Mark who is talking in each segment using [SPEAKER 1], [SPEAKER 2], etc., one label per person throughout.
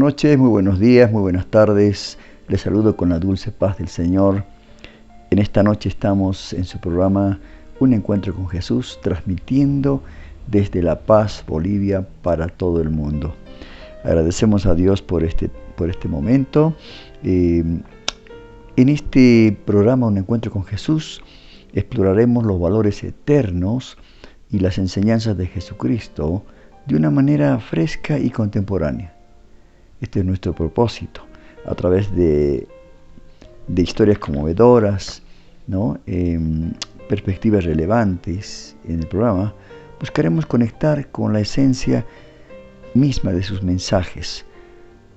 [SPEAKER 1] noches, muy buenos días, muy buenas tardes. Les saludo con la dulce paz del Señor. En esta noche estamos en su programa Un Encuentro con Jesús, transmitiendo desde La Paz, Bolivia, para todo el mundo. Agradecemos a Dios por este momento. En este programa Un Encuentro con Jesús exploraremos los valores eternos y las enseñanzas de Jesucristo de una manera fresca y contemporánea. Este es nuestro propósito, a través de historias conmovedoras, ¿no? Perspectivas relevantes en el programa. Buscaremos conectar con la esencia misma de sus mensajes,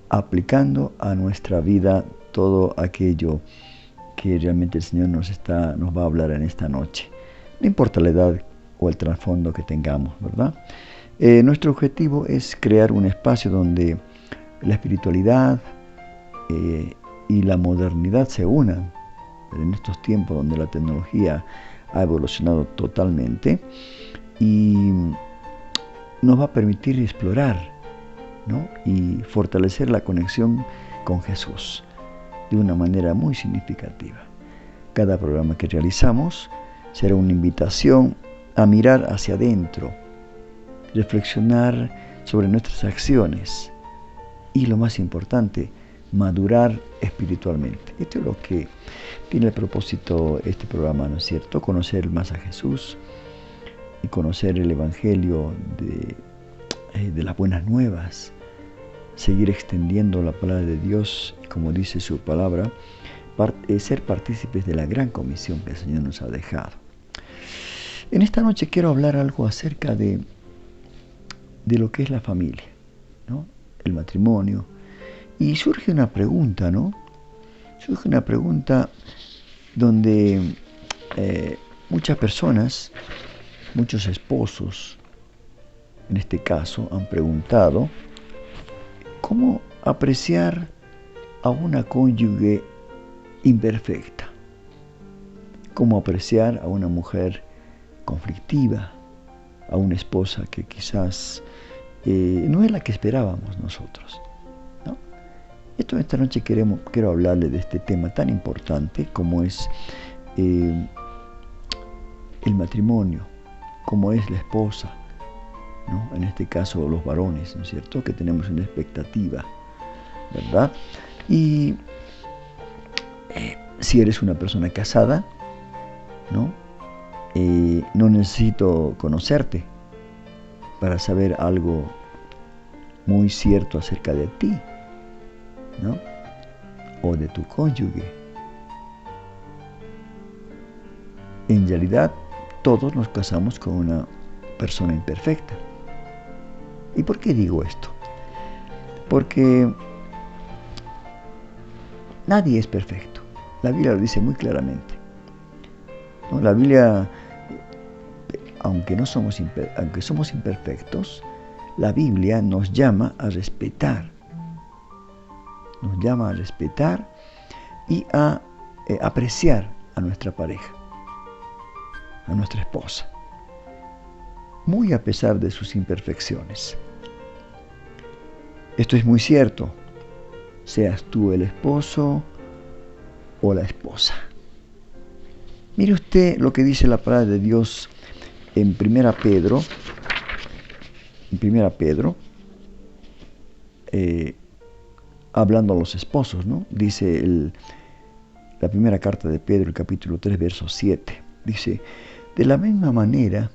[SPEAKER 1] aplicando a nuestra vida todo aquello que realmente el Señor nos va a hablar en esta noche. No importa la edad o el trasfondo que tengamos, ¿verdad? Nuestro objetivo es crear un espacio donde la espiritualidad y la modernidad se unan. En estos tiempos donde la tecnología ha evolucionado totalmente, y nos va a permitir explorar, ¿no? Y fortalecer la conexión con Jesús de una manera muy significativa. Cada programa que realizamos será una invitación a mirar hacia adentro, reflexionar sobre nuestras acciones y, lo más importante, madurar espiritualmente. Esto es lo que tiene el propósito este programa, ¿no es cierto? Conocer más a Jesús y conocer el Evangelio de las buenas nuevas, seguir extendiendo la palabra de Dios, como dice su palabra, ser partícipes de la gran comisión que el Señor nos ha dejado. En esta noche quiero hablar algo acerca de lo que es la familia, ¿no? El matrimonio. Y surge una pregunta, ¿no? Surge una pregunta donde muchas personas, muchos esposos, en este caso, han preguntado cómo apreciar a una cónyuge imperfecta, cómo apreciar a una mujer conflictiva, a una esposa que quizás no es la que esperábamos nosotros, ¿no? Esta noche quiero hablarle de este tema tan importante como es el matrimonio, como es la esposa, ¿no? En este caso los varones, ¿no es cierto?, que tenemos una expectativa, ¿verdad? Y si eres una persona casada, ¿no? No necesito conocerte para saber algo muy cierto acerca de ti, ¿no? O de tu cónyuge. En realidad, todos nos casamos con una persona imperfecta. ¿Y por qué digo esto? Porque nadie es perfecto. La Biblia lo dice muy claramente, ¿no? La Biblia, aunque somos imperfectos, la Biblia nos llama a respetar. Nos llama a respetar y a apreciar a nuestra pareja, a nuestra esposa, muy a pesar de sus imperfecciones. Esto es muy cierto, seas tú el esposo o la esposa. Mire usted lo que dice la palabra de Dios en 1 Pedro, hablando a los esposos, ¿no? Dice la primera carta de Pedro, el capítulo 3, verso 7. Dice: de la misma manera,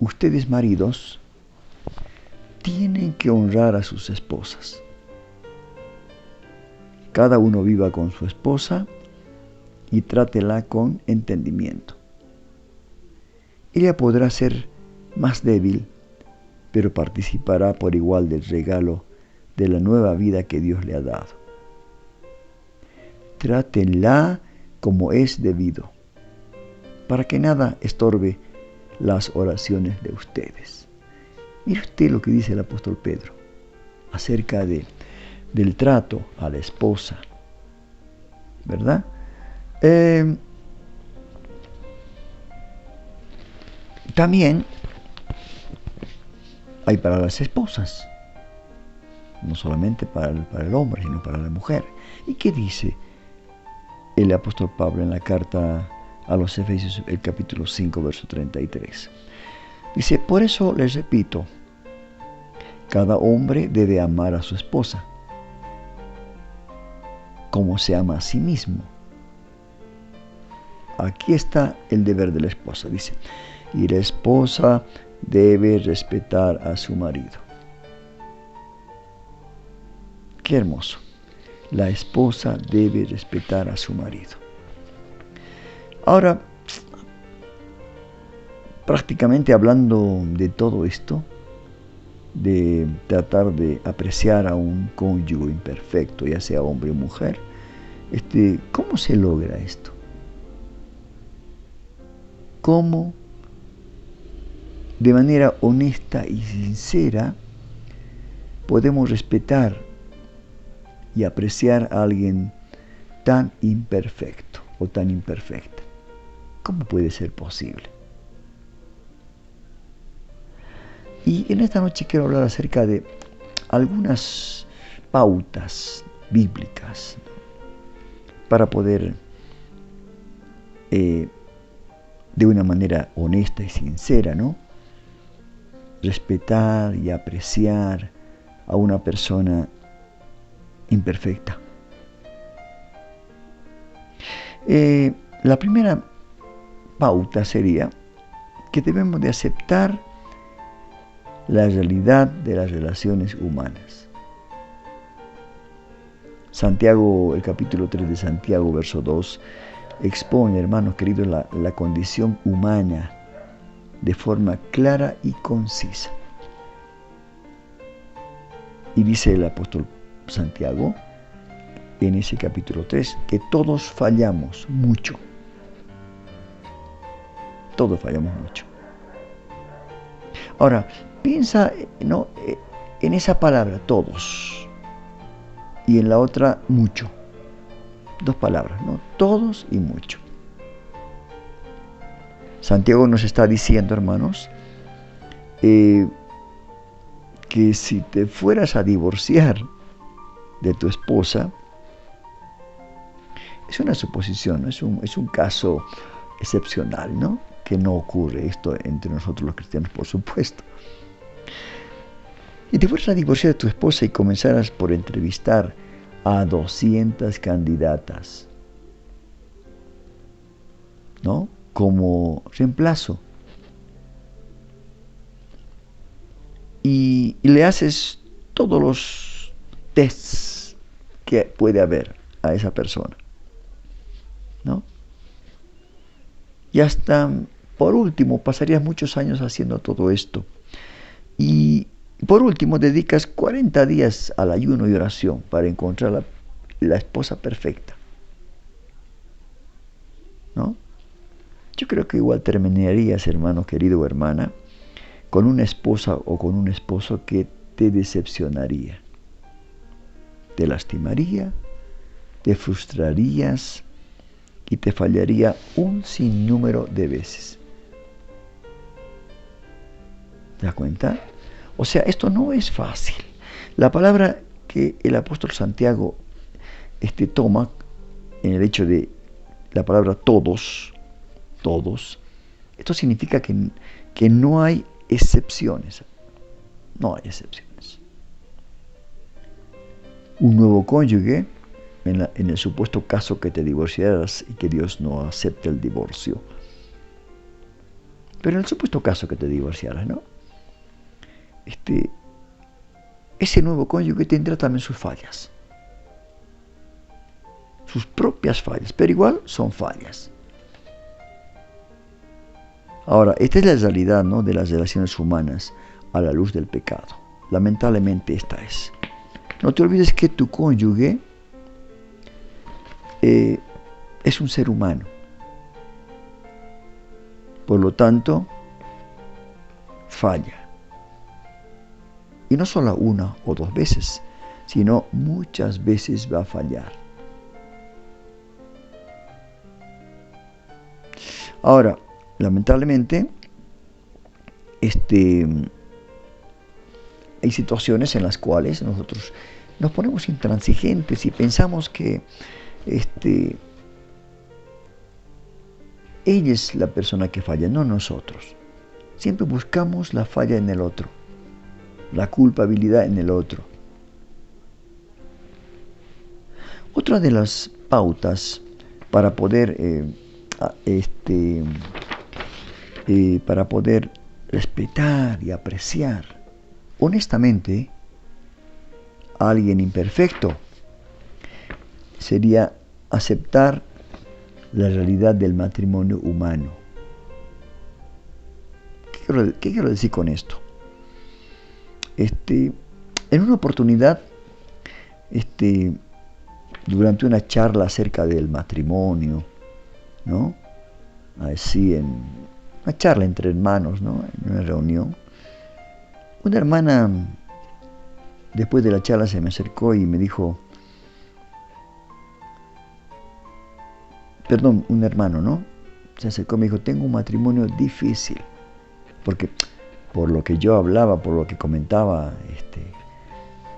[SPEAKER 1] ustedes maridos tienen que honrar a sus esposas. Cada uno viva con su esposa y trátela con entendimiento. Ella podrá ser más débil, pero participará por igual del regalo de la nueva vida que Dios le ha dado. Trátenla como es debido, para que nada estorbe las oraciones de ustedes. Mire usted lo que dice el apóstol Pedro acerca del trato a la esposa, ¿verdad? También hay para las esposas. no solamente para el hombre, sino para la mujer. ¿Y qué dice el apóstol Pablo en la carta a los Efesios, el capítulo 5, verso 33? Dice, por eso les repito, cada hombre debe amar a su esposa como se ama a sí mismo. Aquí está el deber de la esposa, dice, y la esposa debe respetar a su marido. Qué hermoso. La esposa debe respetar a su marido. Ahora, prácticamente hablando de todo esto, de tratar de apreciar a un cónyuge imperfecto, ya sea hombre o mujer, ¿cómo se logra esto? ¿Cómo de manera honesta y sincera podemos respetar y apreciar a alguien tan imperfecto o tan imperfecta? ¿Cómo puede ser posible? Y en esta noche quiero hablar acerca de algunas pautas bíblicas para poder de una manera honesta y sincera, ¿no?, respetar y apreciar a una persona imperfecta. La primera pauta sería que debemos de aceptar la realidad de las relaciones humanas. Santiago, el capítulo 3 de Santiago, verso 2, expone, hermanos queridos, la condición humana de forma clara y concisa. Y dice el apóstol Santiago, en ese capítulo 3, que todos fallamos mucho. Todos fallamos mucho. Ahora, piensa, ¿no?, en esa palabra, todos, y en la otra, mucho. Dos palabras, ¿no? Todos y mucho. Santiago nos está diciendo, hermanos, que si te fueras a divorciar de tu esposa, es una suposición, ¿no? Es un caso excepcional, ¿no?, que no ocurre esto entre nosotros los cristianos, por supuesto. Y te fueras a divorciar de tu esposa y comenzaras por entrevistar a 200 candidatas, ¿no?, como reemplazo. Y le haces todos los tests que puede haber a esa persona, ¿no? Y hasta, por último, pasarías muchos años haciendo todo esto. Y por último, dedicas 40 días al ayuno y oración para encontrar la esposa perfecta, ¿no? Yo creo que igual terminarías, hermano querido o hermana, con una esposa o con un esposo que te decepcionaría, te lastimaría, te frustrarías y te fallaría un sinnúmero de veces. ¿Te das cuenta? O sea, esto no es fácil. La palabra que el apóstol Santiago toma en el hecho de la palabra todos, esto significa que no hay excepciones. No hay excepciones. Un nuevo cónyuge, en el supuesto caso que te divorciaras y que Dios no acepte el divorcio. Pero en el supuesto caso que te divorciaras, ¿no?, ese nuevo cónyuge tendrá también sus fallas, sus propias fallas, pero igual son fallas. Ahora, esta es la realidad, ¿no?, de las relaciones humanas a la luz del pecado. Lamentablemente esta es. No te olvides que tu cónyuge es un ser humano. Por lo tanto, falla. Y no solo una o dos veces, sino muchas veces va a fallar. Ahora, lamentablemente, hay situaciones en las cuales nosotros nos ponemos intransigentes y pensamos que ella es la persona que falla, no nosotros. Siempre buscamos la falla en el otro, la culpabilidad en el otro. Otra de las pautas para poder respetar y apreciar honestamente a alguien imperfecto sería aceptar la realidad del matrimonio humano. ¿Qué quiero decir con esto? En una oportunidad, durante una charla acerca del matrimonio, ¿no? Así en una charla entre hermanos, ¿no? En una reunión, una hermana después de la charla se me acercó y me dijo, perdón, un hermano, ¿no? Se acercó y me dijo, tengo un matrimonio difícil, porque por lo que yo hablaba, por lo que comentaba,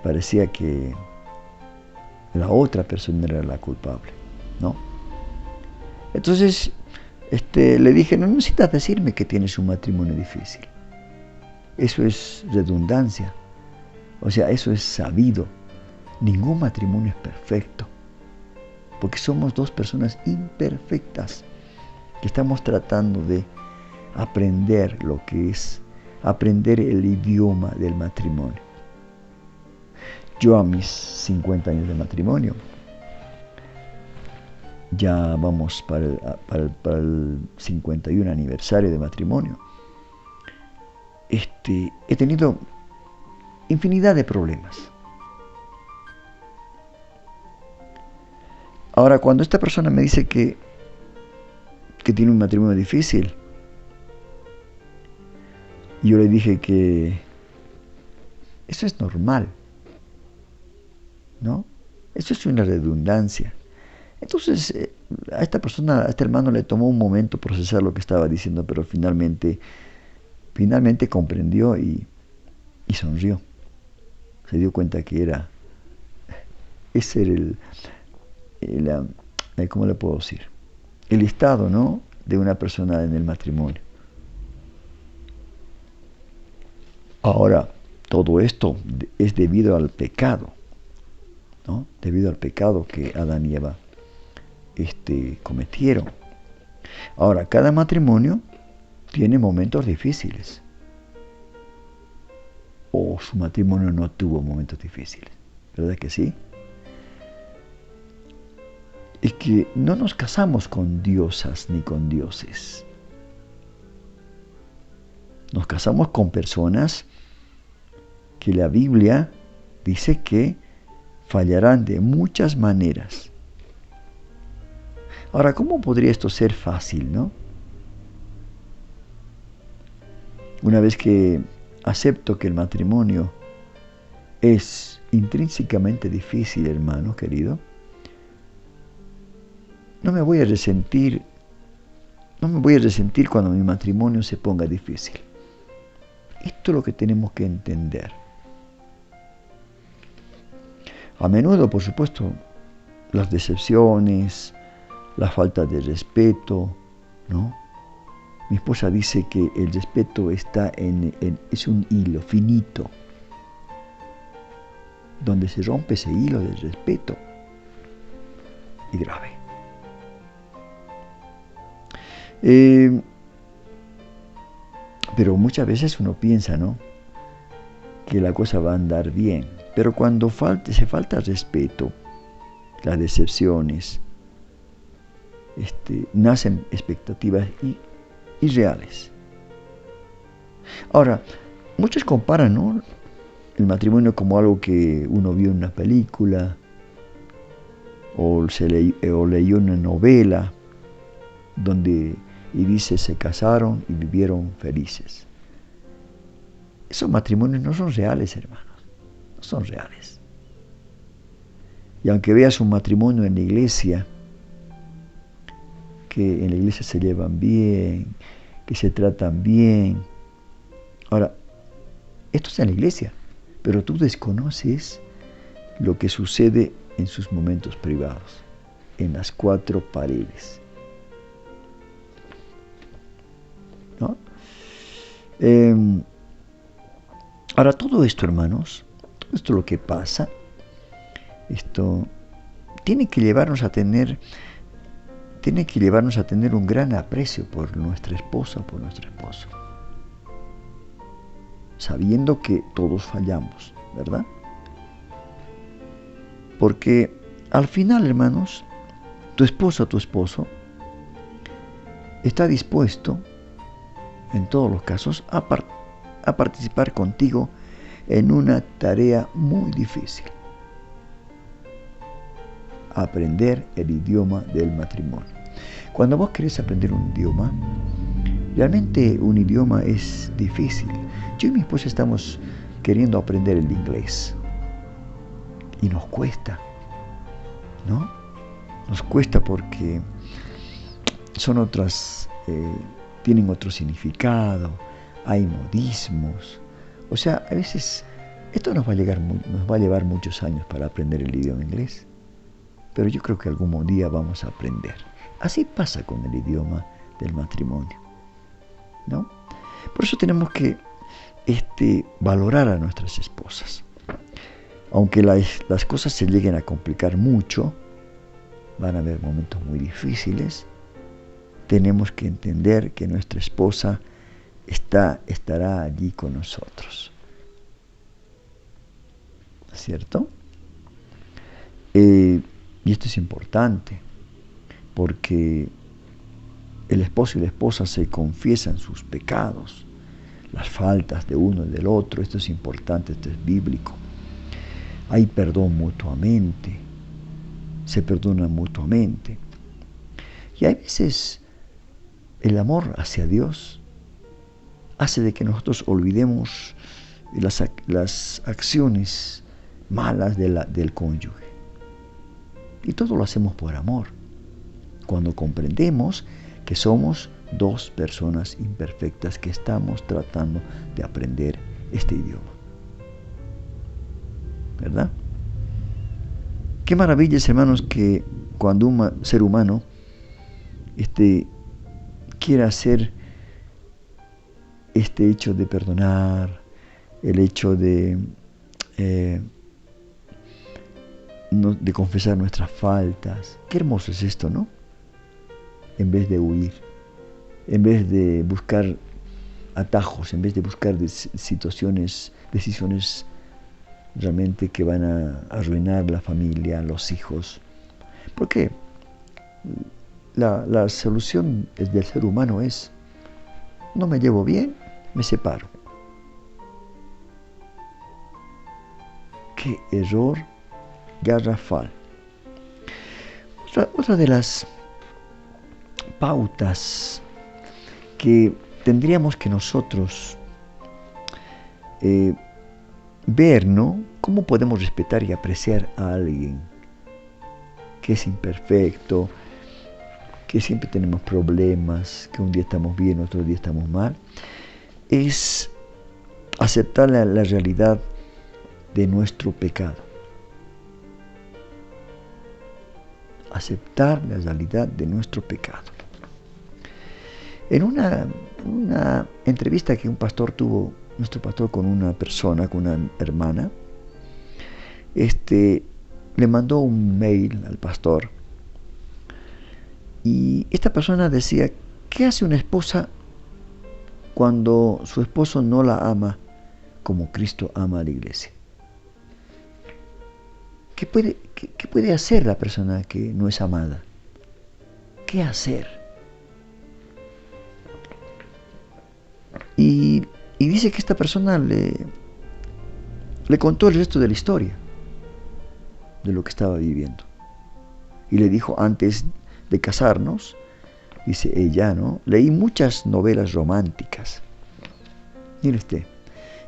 [SPEAKER 1] parecía que la otra persona era la culpable, ¿no? Entonces, le dije, no necesitas decirme que tienes un matrimonio difícil. Eso es redundancia. O sea, eso es sabido. Ningún matrimonio es perfecto. Porque somos dos personas imperfectas que estamos tratando de aprender lo que es, aprender el idioma del matrimonio. Yo a mis 50 años de matrimonio, ya vamos para el 51 aniversario de matrimonio, he tenido infinidad de problemas. Ahora, cuando esta persona me dice que tiene un matrimonio difícil, yo le dije que eso es normal, ¿no? Eso es una redundancia. Entonces, a esta persona, a este hermano le tomó un momento procesar lo que estaba diciendo, pero finalmente comprendió y sonrió. Se dio cuenta que ese era ¿cómo le puedo decir? El estado, ¿no? De una persona en el matrimonio. Ahora, todo esto es debido al pecado, ¿no? Debido al pecado que Adán y Eva cometieron. Ahora, cada matrimonio tiene momentos difíciles. O su matrimonio no tuvo momentos difíciles. ¿Verdad que sí? Es que no nos casamos con diosas ni con dioses. Nos casamos con personas que la Biblia dice que fallarán de muchas maneras. Ahora, ¿cómo podría esto ser fácil, no? Una vez que acepto que el matrimonio es intrínsecamente difícil, hermano querido, no me voy a resentir cuando mi matrimonio se ponga difícil. Esto es lo que tenemos que entender. A menudo, por supuesto, las decepciones, la falta de respeto, ¿no? Mi esposa dice que el respeto está es un hilo finito, donde se rompe ese hilo del respeto y grave. Pero muchas veces uno piensa, ¿no?, que la cosa va a andar bien, pero cuando se falta respeto, las decepciones, nacen expectativas irreales. Ahora, muchos comparan, ¿no?, el matrimonio como algo que uno vio en una película o leyó una novela y dice se casaron y vivieron felices. Esos matrimonios no son reales, hermanos, no son reales. Y aunque veas un matrimonio en la iglesia, que en la iglesia se llevan bien, que se tratan bien. Ahora, esto es en la iglesia, pero tú desconoces lo que sucede en sus momentos privados, en las cuatro paredes, ¿no? Ahora, todo esto, hermanos, todo esto lo que pasa, esto tiene que llevarnos a tener un gran aprecio por nuestra esposa o por nuestro esposo, sabiendo que todos fallamos, ¿verdad? Porque al final, hermanos, tu esposa o tu esposo está dispuesto, en todos los casos, a participar contigo en una tarea muy difícil: aprender el idioma del matrimonio. Cuando vos querés aprender un idioma, realmente un idioma es difícil. Yo y mi esposa estamos queriendo aprender el inglés y nos cuesta, ¿no? Nos cuesta porque son otras, tienen otro significado, hay modismos. O sea, a veces esto nos va a llevar muchos años para aprender el idioma inglés, pero yo creo que algún día vamos a aprender. Así pasa con el idioma del matrimonio, ¿no? Por eso tenemos que valorar a nuestras esposas. Aunque las cosas se lleguen a complicar mucho, van a haber momentos muy difíciles, tenemos que entender que nuestra esposa estará allí con nosotros, ¿cierto? Y esto es importante, porque el esposo y la esposa se confiesan sus pecados, las faltas de uno y del otro. Esto es importante, esto es bíblico. Hay perdón mutuamente, se perdonan mutuamente. Y hay veces el amor hacia Dios hace de que nosotros olvidemos las acciones malas del cónyuge. Y todo lo hacemos por amor, cuando comprendemos que somos dos personas imperfectas que estamos tratando de aprender este idioma, ¿verdad? Qué maravillas, hermanos, que cuando un ser humano quiera hacer este hecho de perdonar, el hecho de confesar nuestras faltas. Qué hermoso es esto, ¿no? En vez de huir, en vez de buscar atajos, en vez de buscar decisiones realmente que van a arruinar la familia, los hijos. Porque la solución del ser humano es: no me llevo bien, me separo. Qué error garrafal. Otra de las pautas que tendríamos que nosotros ver, ¿no? ¿Cómo podemos respetar y apreciar a alguien que es imperfecto, que siempre tenemos problemas, que un día estamos bien, otro día estamos mal? Es aceptar la realidad de nuestro pecado. Aceptar la realidad de nuestro pecado. En una entrevista que nuestro pastor con una persona, con una hermana, le mandó un mail al pastor, y esta persona decía: ¿qué hace una esposa cuando su esposo no la ama como Cristo ama a la iglesia? ¿Qué puede hacer la persona que no es amada? ¿Qué hacer? Y dice que esta persona le contó el resto de la historia, de lo que estaba viviendo. Y le dijo: antes de casarnos, dice ella, ¿no?, leí muchas novelas románticas. Mire usted,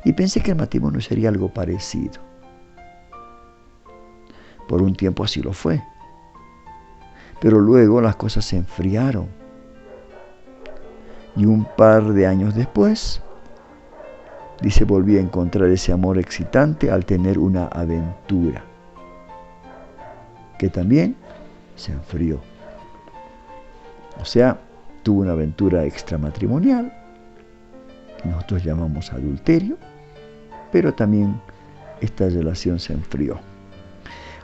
[SPEAKER 1] y pensé que el matrimonio sería algo parecido. Por un tiempo así lo fue. Pero luego las cosas se enfriaron. Y un par de años después, dice, volví a encontrar ese amor excitante al tener una aventura, que también se enfrió. O sea, tuvo una aventura extramatrimonial, nosotros llamamos adulterio, pero también esta relación se enfrió.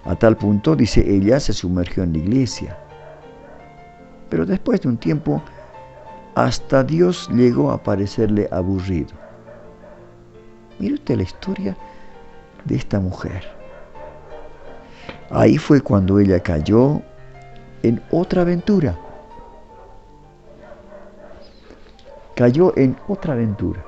[SPEAKER 1] A tal punto, dice, ella se sumergió en la iglesia. Pero después de un tiempo, hasta Dios llegó a parecerle aburrido. Mire usted la historia de esta mujer. Ahí fue cuando ella cayó en otra aventura. Cayó en otra aventura.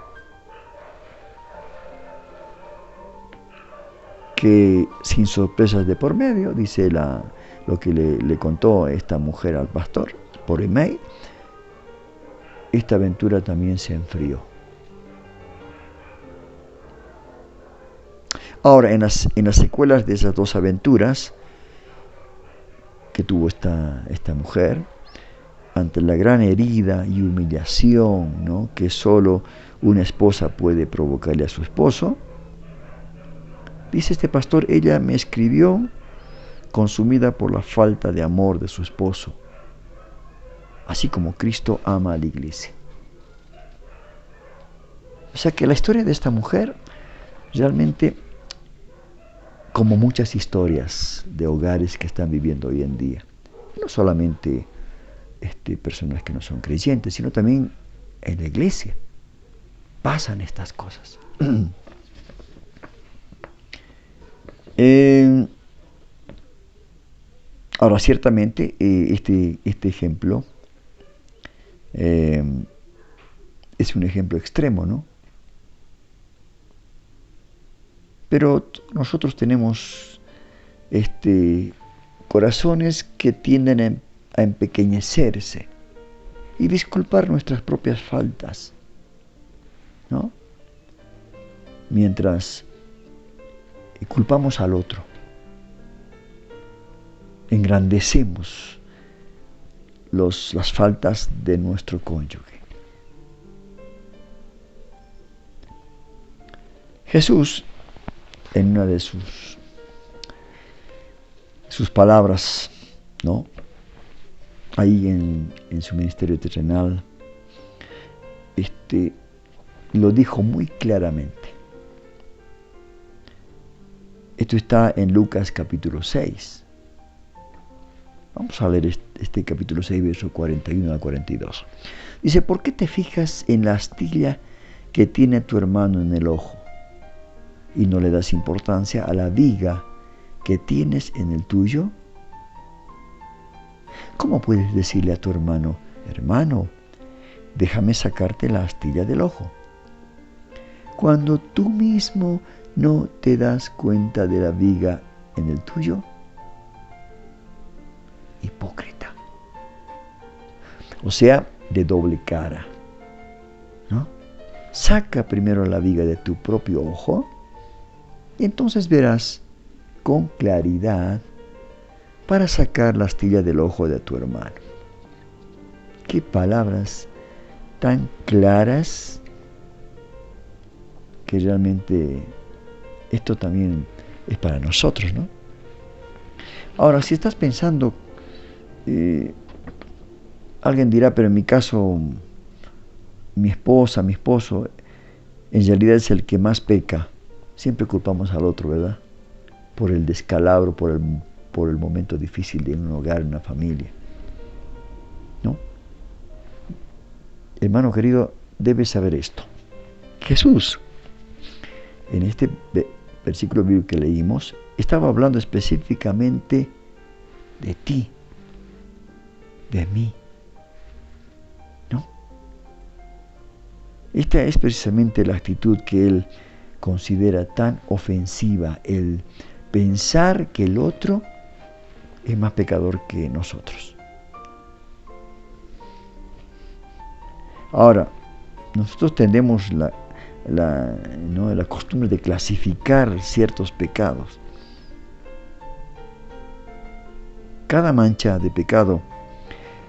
[SPEAKER 1] Que sin sorpresas de por medio, dice lo que le contó esta mujer al pastor por email, esta aventura también se enfrió. Ahora, en las secuelas de esas dos aventuras que tuvo esta mujer, ante la gran herida y humillación, ¿no?, que solo una esposa puede provocarle a su esposo, dice este pastor, ella me escribió consumida por la falta de amor de su esposo, así como Cristo ama a la iglesia. O sea que la historia de esta mujer realmente, como muchas historias de hogares que están viviendo hoy en día, no solamente personas que no son creyentes, sino también en la iglesia, pasan estas cosas. Ahora, ciertamente, este ejemplo es un ejemplo extremo, ¿no? Pero nosotros tenemos corazones que tienden a empequeñecerse y disculpar nuestras propias faltas, ¿no? Mientras culpamos al otro, engrandecemos las faltas de nuestro cónyuge. Jesús, en una de sus palabras, ¿no?, ahí en su ministerio terrenal, lo dijo muy claramente. Esto está en Lucas capítulo 6. Vamos a leer este capítulo 6, versos 41 a 42. Dice, ¿por qué te fijas en la astilla que tiene tu hermano en el ojo y no le das importancia a la viga que tienes en el tuyo? ¿Cómo puedes decirle a tu hermano, hermano, déjame sacarte la astilla del ojo, cuando tú mismo no te das cuenta de la viga en el tuyo? Hipócrita. O sea, de doble cara, ¿no? Saca primero la viga de tu propio ojo y entonces verás con claridad para sacar la astilla del ojo de tu hermano. Qué palabras tan claras, que realmente esto también es para nosotros, ¿no? Ahora, si estás pensando, alguien dirá, pero en mi caso, mi esposa, mi esposo, en realidad es el que más peca. Siempre culpamos al otro, ¿verdad? Por el descalabro, por el momento difícil de un hogar, una familia, ¿no? Hermano querido, debes saber esto. Jesús, en este versículo bíblico que leímos, estaba hablando específicamente de ti, de mí, ¿no? Esta es precisamente la actitud que él considera tan ofensiva, el pensar que el otro es más pecador que nosotros. Ahora, nosotros tenemos la costumbre de clasificar ciertos pecados. Cada mancha de pecado,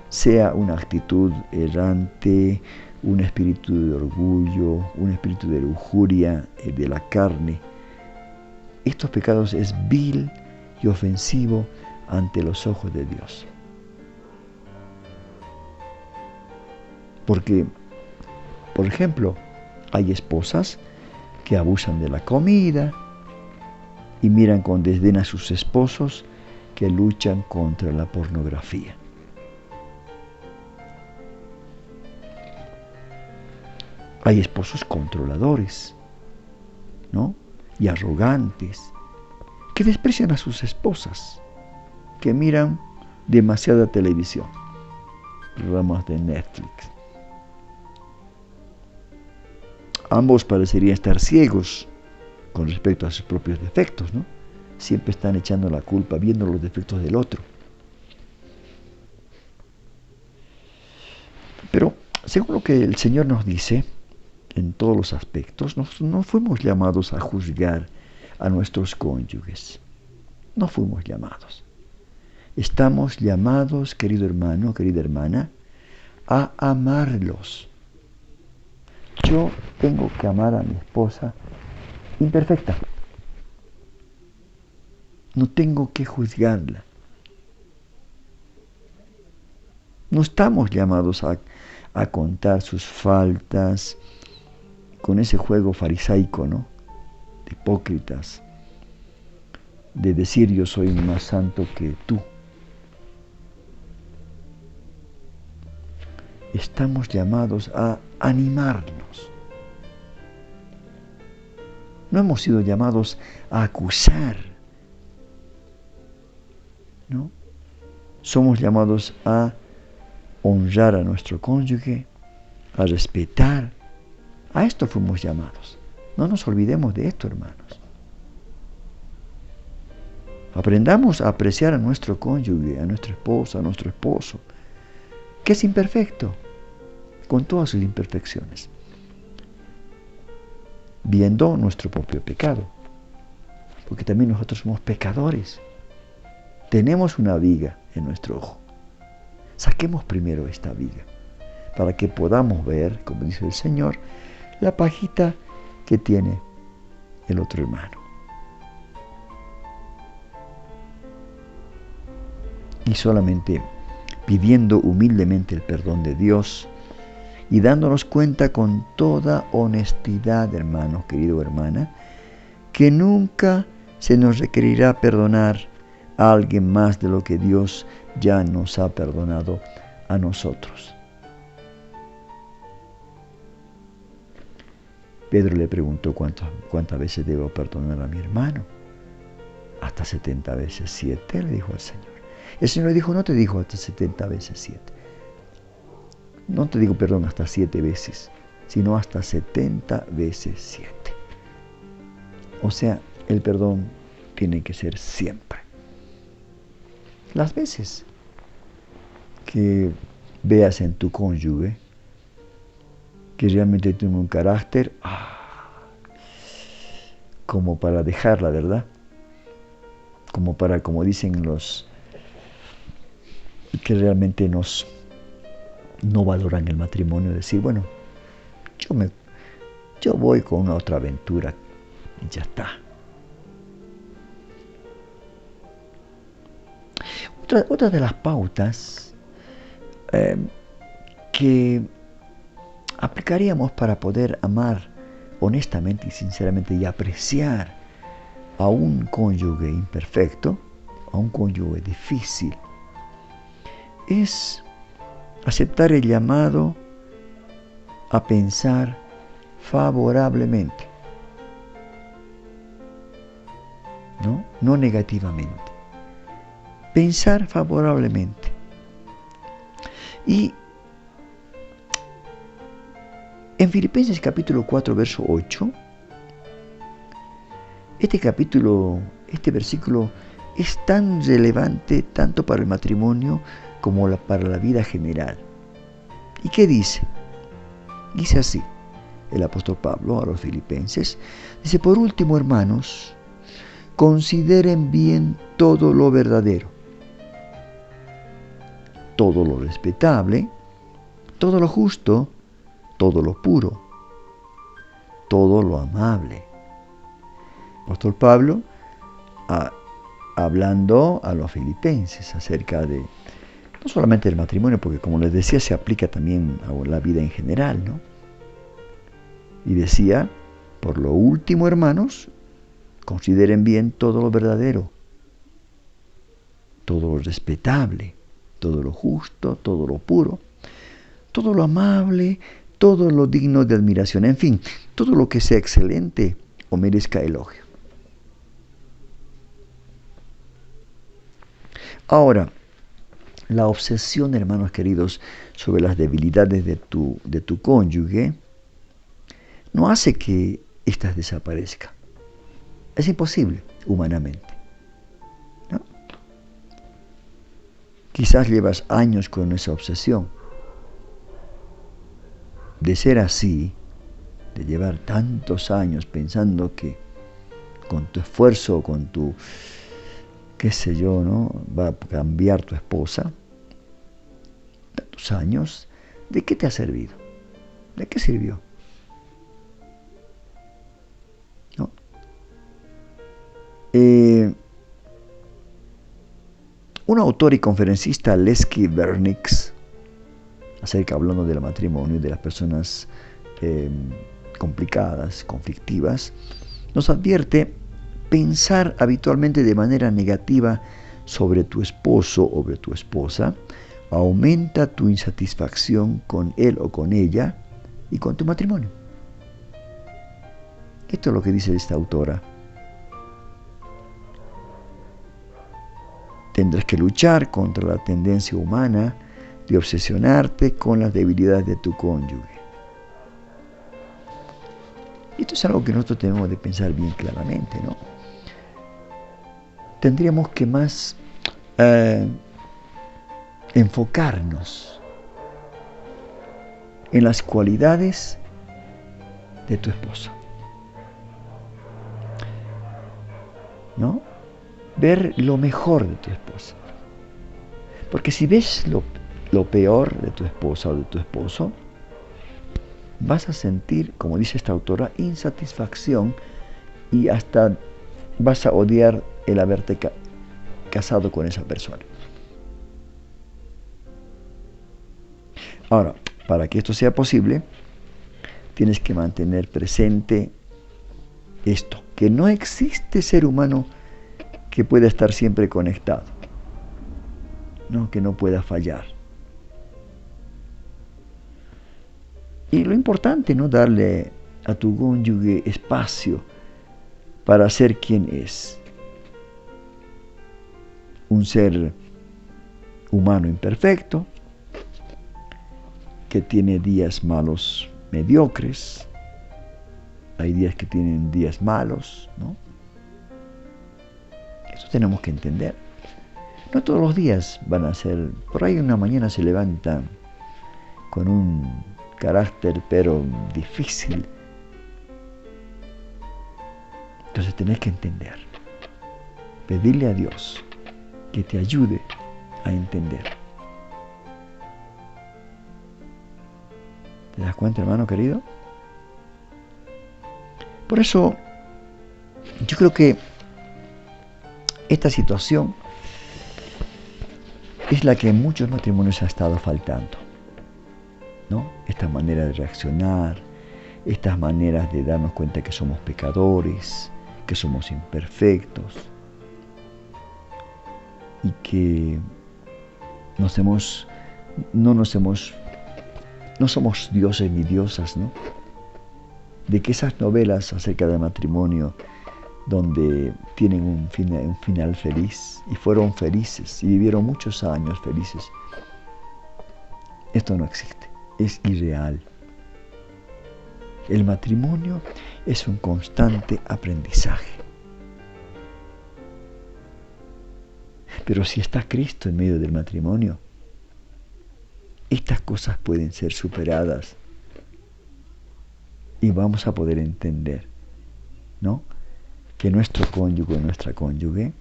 [SPEAKER 1] sea una actitud errante, un espíritu de orgullo, un espíritu de lujuria, de la carne. Estos pecados es vil y ofensivo ante los ojos de Dios. Porque, por ejemplo, hay esposas que abusan de la comida y miran con desdén a sus esposos que luchan contra la pornografía. Hay esposos controladores, ¿no? Y arrogantes, que desprecian a sus esposas, que miran demasiada televisión, programas de Netflix. Ambos parecerían estar ciegos con respecto a sus propios defectos, ¿no? Siempre están echando la culpa, viendo los defectos del otro. Pero, según lo que el Señor nos dice, en todos los aspectos, no fuimos llamados a juzgar a nuestros cónyuges. No fuimos llamados. Estamos llamados, querido hermano, querida hermana, a amarlos. Yo tengo que amar a mi esposa imperfecta. No tengo que juzgarla. No estamos llamados a contar sus faltas con ese juego farisaico, ¿no? De hipócritas, de decir yo soy más santo que tú. Estamos llamados a animarnos. No hemos sido llamados a acusar, ¿no? Somos llamados a honrar a nuestro cónyuge, a respetar. A esto fuimos llamados. No nos olvidemos de esto, hermanos. Aprendamos a apreciar a nuestro cónyuge, a nuestra esposa, a nuestro esposo, que es imperfecto, con todas sus imperfecciones, viendo nuestro propio pecado, porque también nosotros somos pecadores. Tenemos una viga en nuestro ojo. Saquemos primero esta viga, para que podamos ver, como dice el Señor, la pajita que tiene el otro hermano. Y solamente pidiendo humildemente el perdón de Dios y dándonos cuenta con toda honestidad, hermano, querido hermana, que nunca se nos requerirá perdonar a alguien más de lo que Dios ya nos ha perdonado a nosotros. Pedro le preguntó cuántas veces debo perdonar a mi hermano. Hasta 70 veces 7, le dijo al Señor. El Señor le dijo, no te dijo hasta 70 veces 7. No te digo perdón hasta 7 veces, sino hasta 70 veces 7. O sea, el perdón tiene que ser siempre. Las veces que veas en tu cónyuge que realmente tiene un carácter como para dejarla, ¿verdad? Como dicen los que realmente no valoran el matrimonio, decir, bueno, yo voy con una otra aventura y ya está. Otra de las pautas que aplicaríamos para poder amar honestamente y sinceramente y apreciar a un cónyuge imperfecto, a un cónyuge difícil, es aceptar el llamado a pensar favorablemente, no negativamente. Pensar favorablemente. Y en Filipenses capítulo 4, verso 8, este versículo es tan relevante tanto para el matrimonio como para la vida general. ¿Y qué dice? Dice así, el apóstol Pablo a los filipenses, dice, por último, hermanos, consideren bien todo lo verdadero, todo lo respetable, todo lo justo, todo lo puro, todo lo amable. Apóstol Pablo, hablando a los filipenses acerca de, no solamente del matrimonio, porque como les decía, se aplica también a la vida en general, ¿no? Y decía, por lo último, hermanos, consideren bien todo lo verdadero, todo lo respetable, todo lo justo, todo lo puro, todo lo amable, todo lo digno de admiración, en fin, todo lo que sea excelente o merezca elogio. Ahora, la obsesión, hermanos queridos, sobre las debilidades de tu cónyuge no hace que éstas desaparezcan. Es imposible humanamente, ¿no? Quizás llevas años con esa obsesión. De ser así, de llevar tantos años pensando que con tu esfuerzo, con tu, qué sé yo, ¿no?, va a cambiar tu esposa, tantos años, ¿de qué te ha servido? ¿De qué sirvió? ¿No? Un autor y conferencista, Leslie Bernix, hablando del matrimonio y de las personas complicadas, conflictivas, nos advierte: pensar habitualmente de manera negativa sobre tu esposo o sobre tu esposa aumenta tu insatisfacción con él o con ella y con tu matrimonio. Esto es lo que dice esta autora. Tendrás que luchar contra la tendencia humana de obsesionarte con las debilidades de tu cónyuge. Esto es algo que nosotros tenemos de pensar bien claramente, ¿no? Tendríamos que más enfocarnos en las cualidades de tu esposo, ¿no? Ver lo mejor de tu esposa. Porque si ves lo peor de tu esposa o de tu esposo, vas a sentir, como dice esta autora, insatisfacción y hasta vas a odiar el haberte casado con esa persona. Ahora, para que esto sea posible, tienes que mantener presente esto, que no existe ser humano que pueda estar siempre conectado, ¿no?, que no pueda fallar. Y lo importante, ¿no?, darle a tu cónyuge espacio para ser quien es. Un ser humano imperfecto, que tiene días malos mediocres, hay días que tienen días malos, ¿no? Eso tenemos que entender. No todos los días van a ser, por ahí una mañana se levanta con un carácter pero difícil. Entonces tenés que entender, pedirle a Dios que te ayude a entender. ¿Te das cuenta, hermano querido? Por eso, yo creo que esta situación es la que en muchos matrimonios ha estado faltando, ¿no? Esta manera de reaccionar, estas maneras de darnos cuenta que somos pecadores, que somos imperfectos y que no somos dioses ni diosas, ¿no? De que esas novelas acerca del matrimonio donde tienen un final feliz y fueron felices y vivieron muchos años felices, esto no existe, es irreal. El matrimonio es un constante aprendizaje. Pero si está Cristo en medio del matrimonio, estas cosas pueden ser superadas y vamos a poder entender, ¿no?, que nuestro cónyuge o nuestra cónyuge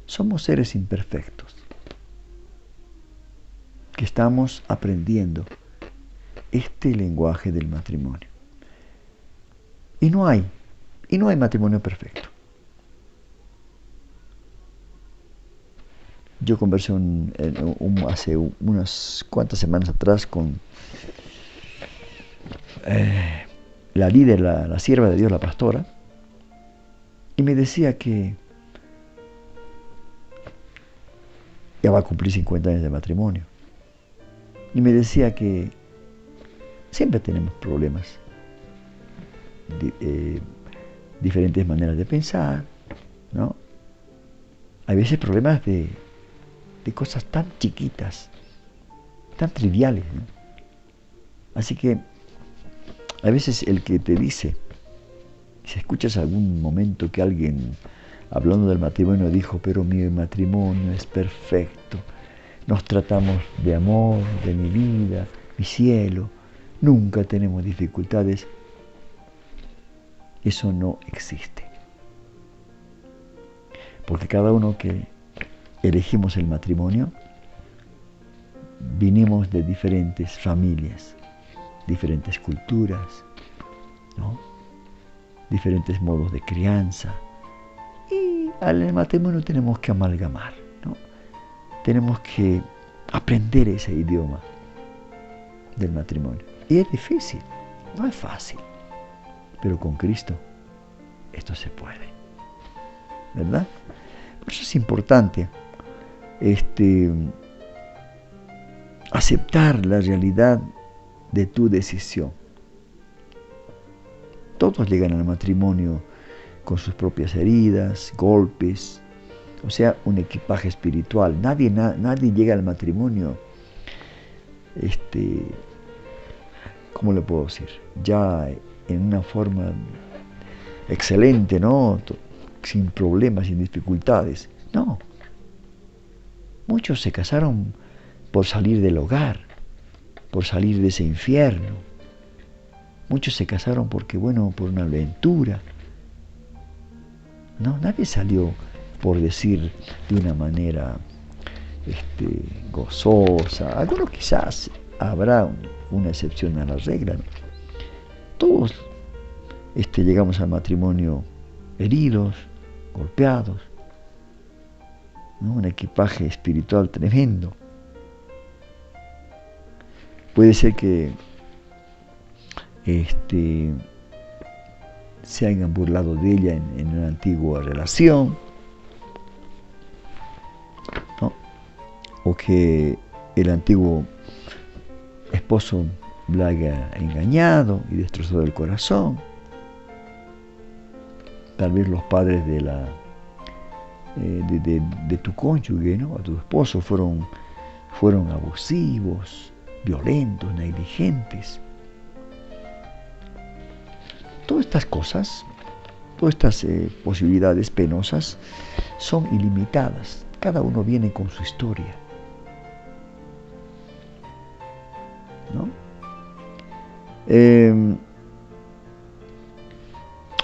[SPEAKER 1] somos seres imperfectos, que estamos aprendiendo este lenguaje del matrimonio. Y no hay matrimonio perfecto. Yo conversé hace unas cuantas semanas atrás con la líder, la sierva de Dios, la pastora, y me decía que ya va a cumplir 50 años de matrimonio. Y me decía que siempre tenemos problemas, diferentes maneras de pensar, ¿no? Hay veces problemas de cosas tan chiquitas, tan triviales, ¿no? Así que a veces el que te dice, si escuchas algún momento que alguien hablando del matrimonio dijo, pero mi matrimonio es perfecto, nos tratamos de amor, de mi vida, mi cielo, nunca tenemos dificultades, eso no existe. Porque cada uno que elegimos el matrimonio, vinimos de diferentes familias, diferentes culturas, ¿no? Diferentes modos de crianza. Y al matrimonio tenemos que amalgamar, ¿no? Tenemos que aprender ese idioma del matrimonio. Y es difícil, no es fácil. Pero con Cristo esto se puede, ¿verdad? Por eso es importante aceptar la realidad de tu decisión. Todos llegan al matrimonio con sus propias heridas, golpes, o sea, un equipaje espiritual. Nadie llega al matrimonio, ¿cómo le puedo decir? Ya en una forma excelente, ¿no? Sin problemas, sin dificultades. No. Muchos se casaron por salir del hogar, por salir de ese infierno. Muchos se casaron porque, por una aventura. No, nadie salió por decir de una manera gozosa. Algunos quizás habrá una excepción a la regla, ¿no? Todos llegamos al matrimonio heridos, golpeados, ¿no? Un equipaje espiritual tremendo. Puede ser que se hayan burlado de ella en una antigua relación, ¿no? O que el antiguo esposo la haya engañado y destrozado el corazón. Tal vez los padres de tu cónyuge, ¿no? A tu esposo fueron abusivos, violentos, negligentes. Todas estas cosas, todas estas posibilidades penosas son ilimitadas. Cada uno viene con su historia, ¿no?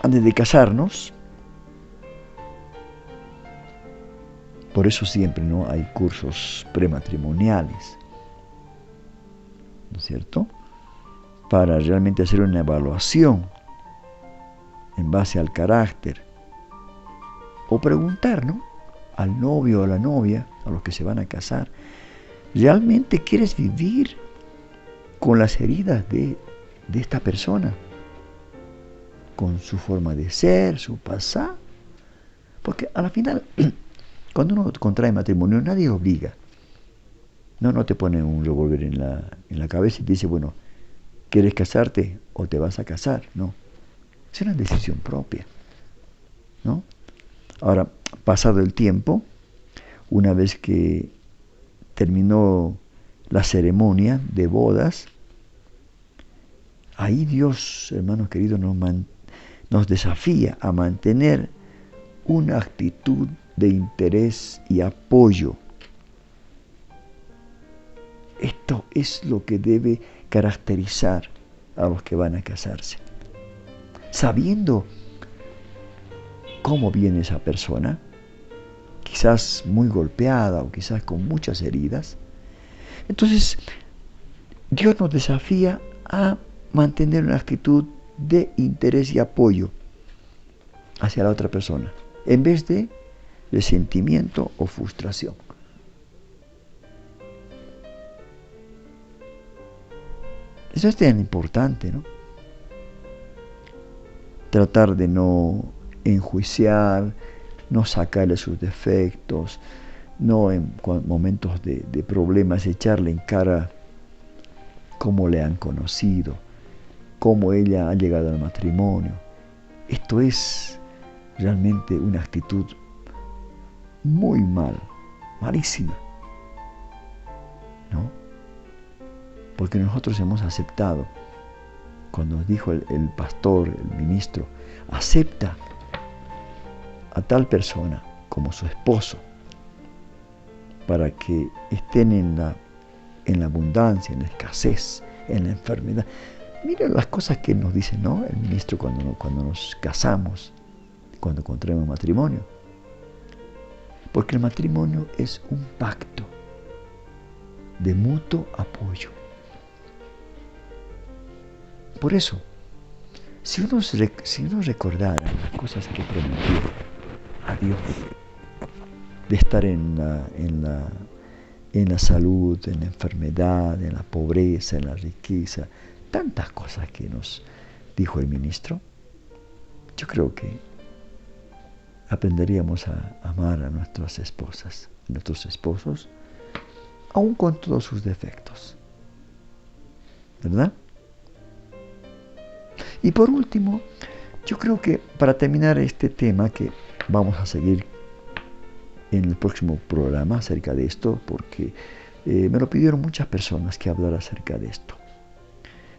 [SPEAKER 1] Antes de casarnos, por eso siempre, ¿no?, hay cursos prematrimoniales, ¿no es cierto?, para realmente hacer una evaluación en base al carácter, o preguntar, ¿no?, al novio o a la novia, a los que se van a casar, ¿realmente quieres vivir con las heridas de esta persona? Con su forma de ser, su pasado. Porque a la final, cuando uno contrae matrimonio, nadie obliga. No te pone un revólver en la cabeza y te dice, bueno, ¿quieres casarte o te vas a casar? No. Es una decisión propia, ¿no? Ahora, pasado el tiempo, una vez que terminó la ceremonia de bodas, ahí Dios, hermanos queridos, nos desafía a mantener una actitud de interés y apoyo. Esto es lo que debe caracterizar a los que van a casarse. Sabiendo cómo viene esa persona, quizás muy golpeada o quizás con muchas heridas, entonces Dios nos desafía a mantener una actitud de interés y apoyo hacia la otra persona, en vez de resentimiento o frustración. Eso es tan importante, ¿no? Tratar de no enjuiciar, no sacarle sus defectos, no en momentos de problemas echarle en cara cómo le han conocido, cómo ella ha llegado al matrimonio. Esto es realmente una actitud muy malísima, ¿no? Porque nosotros hemos aceptado, cuando nos dijo el pastor, el ministro, acepta a tal persona como su esposo para que estén en la abundancia, en la escasez, en la enfermedad. Miren las cosas que nos dice, ¿no?, el ministro cuando nos casamos, cuando contraemos matrimonio. Porque el matrimonio es un pacto de mutuo apoyo. Por eso, si uno recordara las cosas que prometió a Dios, de estar en la salud, en la enfermedad, en la pobreza, en la riqueza, tantas cosas que nos dijo el ministro, yo creo que aprenderíamos a amar a nuestras esposas, a nuestros esposos, aun con todos sus defectos, ¿verdad? Y por último, yo creo que para terminar este tema, que vamos a seguir en el próximo programa acerca de esto, porque me lo pidieron muchas personas que hablara acerca de esto.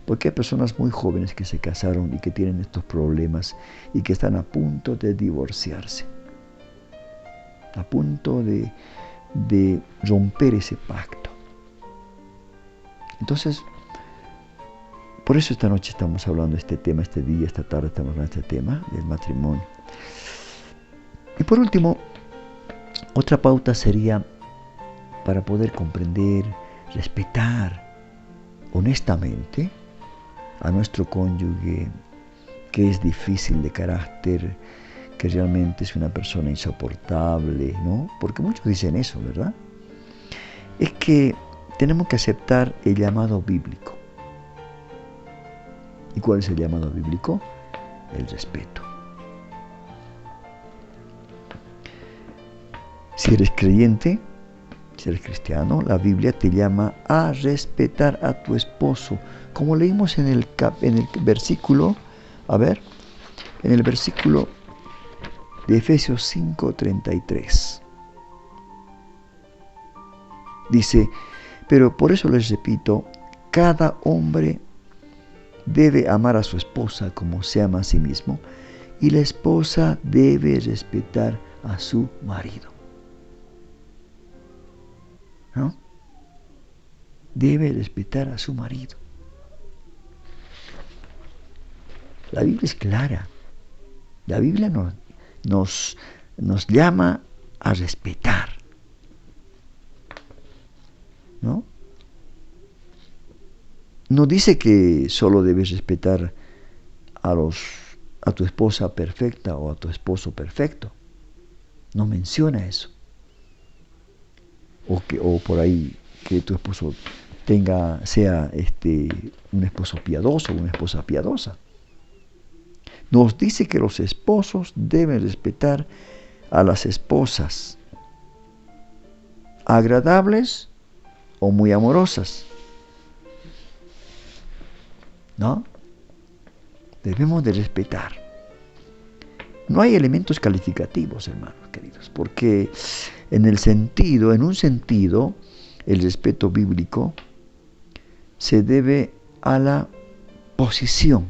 [SPEAKER 1] Porque hay personas muy jóvenes que se casaron y que tienen estos problemas y que están a punto de divorciarse, a punto de romper ese pacto. Entonces, por eso esta noche estamos hablando de este tema, este día, esta tarde estamos hablando de este tema del matrimonio. Y por último, otra pauta sería para poder comprender, respetar honestamente a nuestro cónyuge, que es difícil de carácter, que realmente es una persona insoportable, ¿no? Porque muchos dicen eso, ¿verdad? Es que tenemos que aceptar el llamado bíblico. ¿Y cuál es el llamado bíblico? El respeto. Si eres creyente, si eres cristiano, la Biblia te llama a respetar a tu esposo, como leímos en el versículo, en el versículo de Efesios 5:33. Dice, pero por eso les repito, cada hombre debe amar a su esposa como se ama a sí mismo, y la esposa debe respetar a su marido. ¿No? Debe respetar a su marido. La Biblia es clara. La Biblia nos llama a respetar, ¿no? No dice que solo debes respetar a tu esposa perfecta o a tu esposo perfecto. No menciona eso. O por ahí que tu esposo sea un esposo piadoso o una esposa piadosa. Nos dice que los esposos deben respetar a las esposas, agradables o muy amorosas, ¿no? Debemos de respetar. No hay elementos calificativos, hermanos queridos, porque en un sentido, el respeto bíblico se debe a la posición,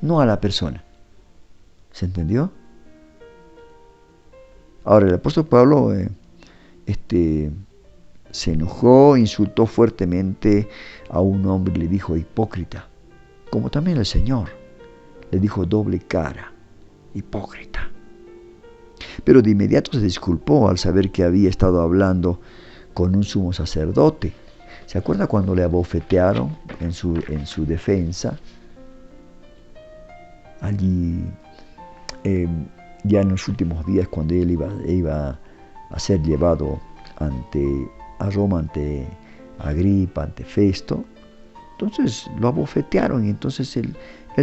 [SPEAKER 1] no a la persona. ¿Se entendió? Ahora, el apóstol Pablo se enojó, insultó fuertemente a un hombre y le dijo hipócrita, como también el Señor le dijo doble cara, hipócrita. Pero de inmediato se disculpó al saber que había estado hablando con un sumo sacerdote. ¿Se acuerda cuando le abofetearon en su defensa? Allí, ya en los últimos días, cuando él iba a ser llevado a Roma, ante Agripa, ante Festo, entonces lo abofetearon y entonces él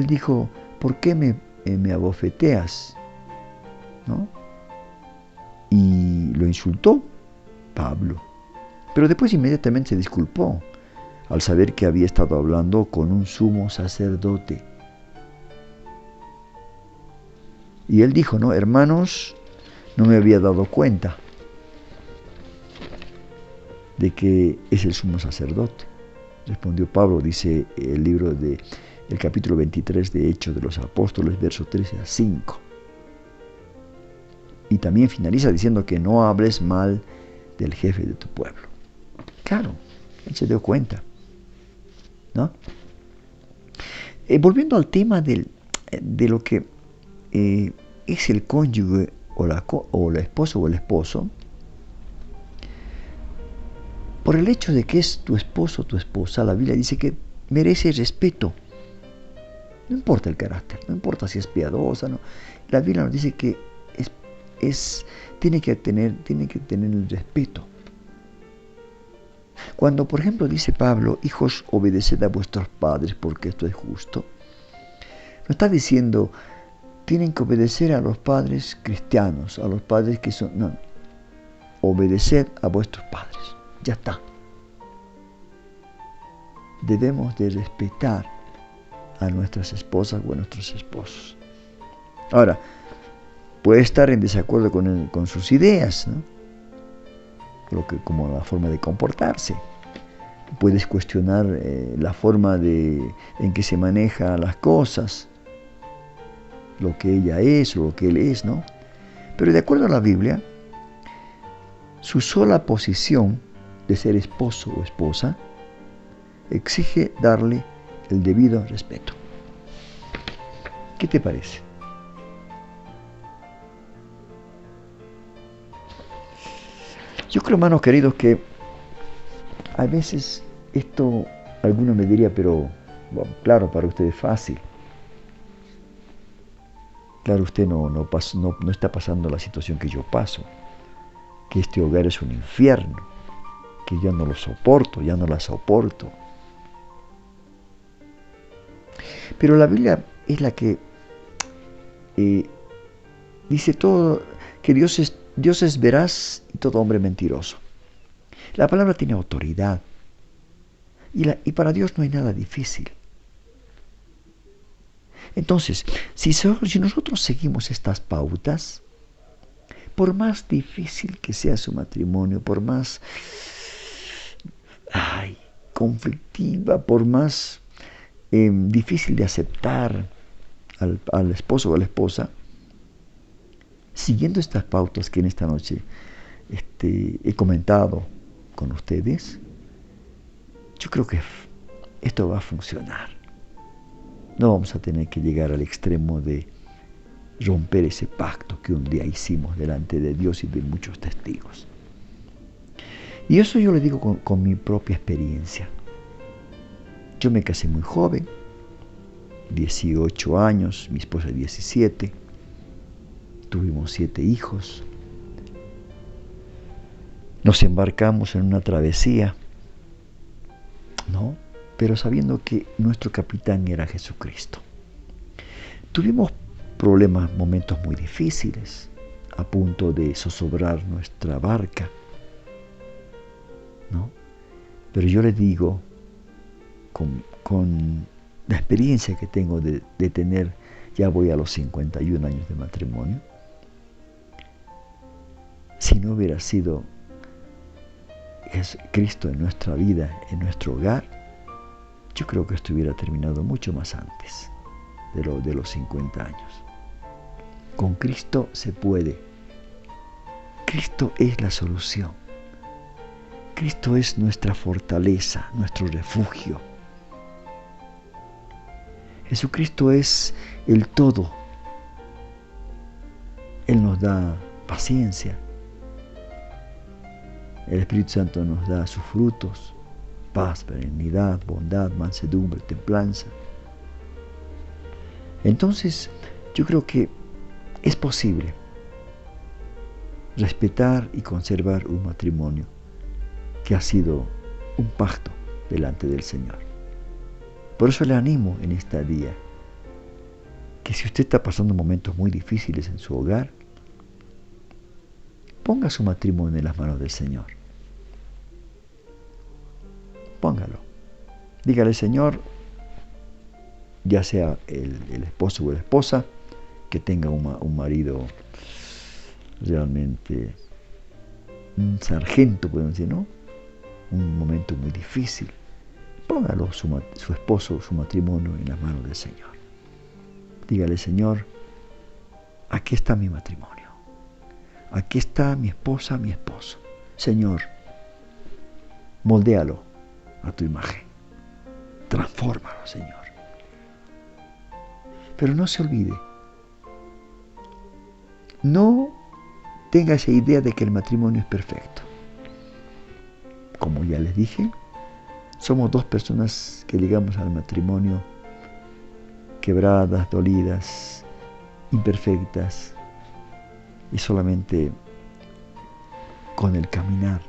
[SPEAKER 1] dijo, ¿por qué me abofeteas? ¿No? Y lo insultó Pablo. Pero después inmediatamente se disculpó al saber que había estado hablando con un sumo sacerdote. Y él dijo, no, hermanos, no me había dado cuenta de que es el sumo sacerdote. Respondió Pablo, dice el capítulo 23 de Hechos de los Apóstoles, versos 13 a 5. Y también finaliza diciendo que no hables mal del jefe de tu pueblo. Claro, él se dio cuenta, ¿no? Volviendo al tema de lo que es el cónyuge o la esposa o el esposo, por el hecho de que es tu esposo o tu esposa, la Biblia dice que merece respeto. No importa el carácter, no importa si es piadosa, no. La Biblia nos dice que tiene que tener el respeto. Cuando, por ejemplo, dice Pablo, hijos, obedeced a vuestros padres porque esto es justo, no está diciendo, tienen que obedecer a los padres cristianos, a los padres que son... No, obedeced a vuestros padres, ya está. Debemos de respetar a nuestras esposas o a nuestros esposos. Ahora, puede estar en desacuerdo con sus ideas, ¿no? Como la forma de comportarse. Puedes cuestionar la forma en que se maneja las cosas, lo que ella es o lo que él es, ¿no? Pero de acuerdo a la Biblia, su sola posición de ser esposo o esposa exige darle el debido respeto. ¿Qué te parece? Yo creo, hermanos queridos, que a veces esto, alguno me diría, pero bueno, claro, para usted es fácil. Claro, usted no está pasando la situación que yo paso, que este hogar es un infierno, que ya no lo soporto, ya no la soporto. Pero la Biblia es la que dice todo, que Dios es veraz y todo hombre mentiroso. La palabra tiene autoridad y para Dios no hay nada difícil. Entonces, si nosotros seguimos estas pautas, por más difícil que sea su matrimonio, por más conflictiva, por más difícil de aceptar al esposo o a la esposa, siguiendo estas pautas que en esta noche he comentado con ustedes, yo creo que esto va a funcionar. No vamos a tener que llegar al extremo de romper ese pacto que un día hicimos delante de Dios y de muchos testigos. Y eso yo le digo con mi propia experiencia. Yo me casé muy joven, 18 años, mi esposa 17, tuvimos 7 hijos. Nos embarcamos en una travesía, ¿no? Pero sabiendo que nuestro capitán era Jesucristo. Tuvimos problemas, momentos muy difíciles, a punto de zozobrar nuestra barca, ¿no? Pero yo les digo, con la experiencia que tengo de tener, ya voy a los 51 años de matrimonio, si no hubiera sido Cristo en nuestra vida, en nuestro hogar, yo creo que esto hubiera terminado mucho más antes de los 50 años. Con Cristo se puede. Cristo es la solución. Cristo es nuestra fortaleza, nuestro refugio. Jesucristo es el todo. Él nos da paciencia. El Espíritu Santo nos da sus frutos. paz, benignidad, bondad, mansedumbre, templanza. Entonces, yo creo que es posible respetar y conservar un matrimonio que ha sido un pacto delante del Señor. Por eso le animo en este día que si usted está pasando momentos muy difíciles en su hogar, ponga su matrimonio en las manos del Señor. Póngalo. Dígale, Señor, ya sea el esposo o la esposa, que tenga un marido realmente un sargento, podemos decir, ¿no? Un momento muy difícil. Póngalo su esposo, su matrimonio en las manos del Señor. Dígale, Señor, aquí está mi matrimonio. Aquí está mi esposa, mi esposo. Señor, moldéalo a tu imagen. Transfórmalo, Señor. Pero no se olvide. No tenga esa idea de que el matrimonio es perfecto. Como ya les dije, somos dos personas que llegamos al matrimonio quebradas, dolidas, imperfectas, y solamente con el caminar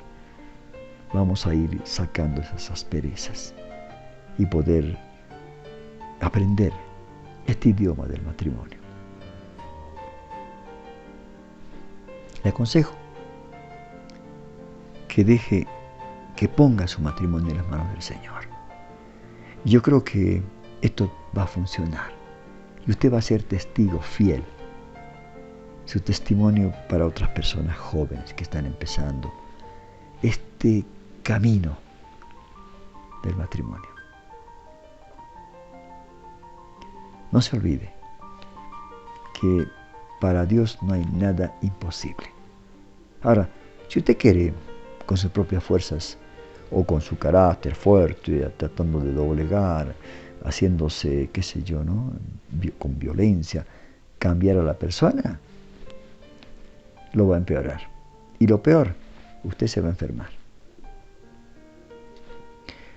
[SPEAKER 1] vamos a ir sacando esas asperezas y poder aprender este idioma del matrimonio. Le aconsejo que ponga su matrimonio en las manos del Señor. Yo creo que esto va a funcionar y usted va a ser testigo fiel. Su testimonio para otras personas jóvenes que están empezando este camino del matrimonio. No se olvide que para Dios no hay nada imposible. Ahora, si usted quiere con sus propias fuerzas o con su carácter fuerte, tratando de doblegar, haciéndose, qué sé yo, ¿no? Con violencia, cambiar a la persona, lo va a empeorar. Y lo peor, usted se va a enfermar.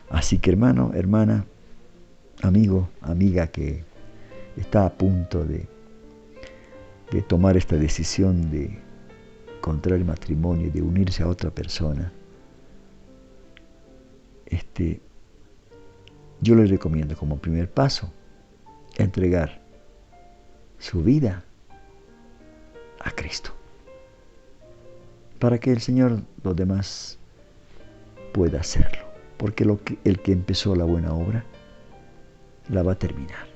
[SPEAKER 1] Así que hermano, hermana, amigo, amiga que está a punto de tomar esta decisión de contraer matrimonio y de unirse a otra persona, yo le recomiendo como primer paso entregar su vida a Cristo, para que el Señor los demás pueda hacerlo, porque el que empezó la buena obra la va a terminar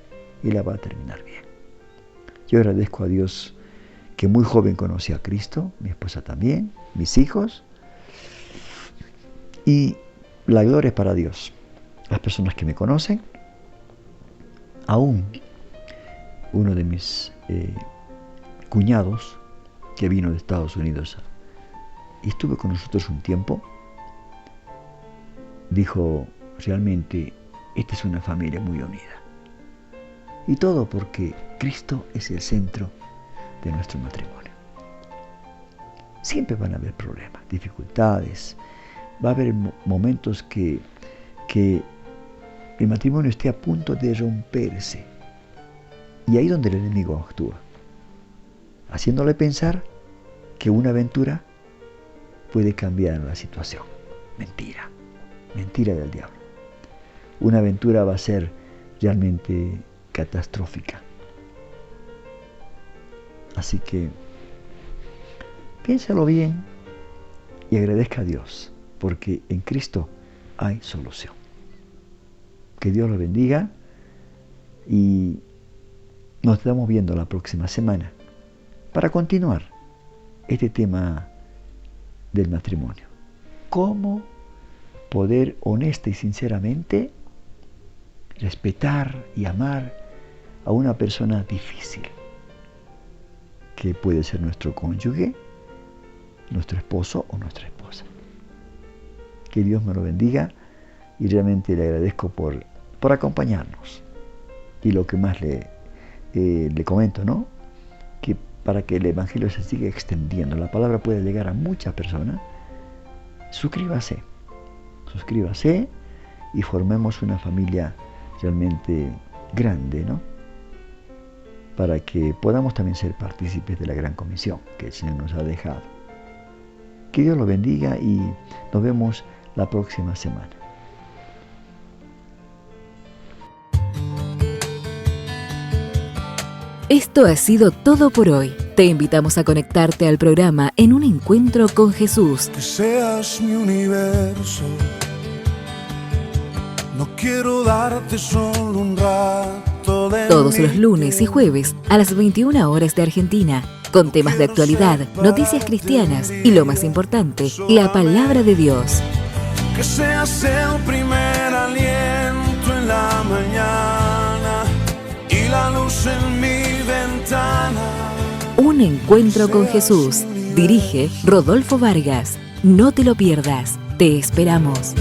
[SPEAKER 1] y la va a terminar bien. Yo agradezco a Dios que muy joven conocí a Cristo, mi esposa también, mis hijos, y la gloria es para Dios. Las personas que me conocen, aún uno de mis cuñados que vino de Estados Unidos y estuvo con nosotros un tiempo, dijo, realmente esta es una familia muy unida. Y todo porque Cristo es el centro de nuestro matrimonio. Siempre van a haber problemas, dificultades, va a haber momentos que el matrimonio esté a punto de romperse. Y ahí es donde el enemigo actúa, haciéndole pensar que una aventura puede cambiar la situación. Mentira, mentira del diablo. Una aventura va a ser realmente catastrófica. Así que piénsalo bien y agradezca a Dios, porque en Cristo hay solución. Que Dios lo bendiga y nos estamos viendo la próxima semana para continuar este tema del matrimonio. Cómo poder honesta y sinceramente respetar y amar a una persona difícil, que puede ser nuestro cónyuge, nuestro esposo o nuestra esposa. Que Dios me lo bendiga y realmente le agradezco por acompañarnos. Y lo que más le comento, ¿no? Que para que el Evangelio se siga extendiendo, la palabra puede llegar a muchas personas, suscríbase y formemos una familia realmente grande, ¿no? Para que podamos también ser partícipes de la gran comisión que el Señor nos ha dejado. Que Dios lo bendiga y nos vemos la próxima semana.
[SPEAKER 2] Esto ha sido todo por hoy. Te invitamos a conectarte al programa En un Encuentro con Jesús.
[SPEAKER 3] Que seas mi universo. No quiero darte solo un rato de
[SPEAKER 2] Todos los lunes y jueves a las 21 horas de Argentina, con temas de actualidad, noticias cristianas y lo más importante, la palabra de Dios.
[SPEAKER 3] Que seas el primer aliento en la mañana y la luz en mi ventana.
[SPEAKER 2] Un Encuentro con Jesús. Dirige Rodolfo Vargas. No te lo pierdas. Te esperamos.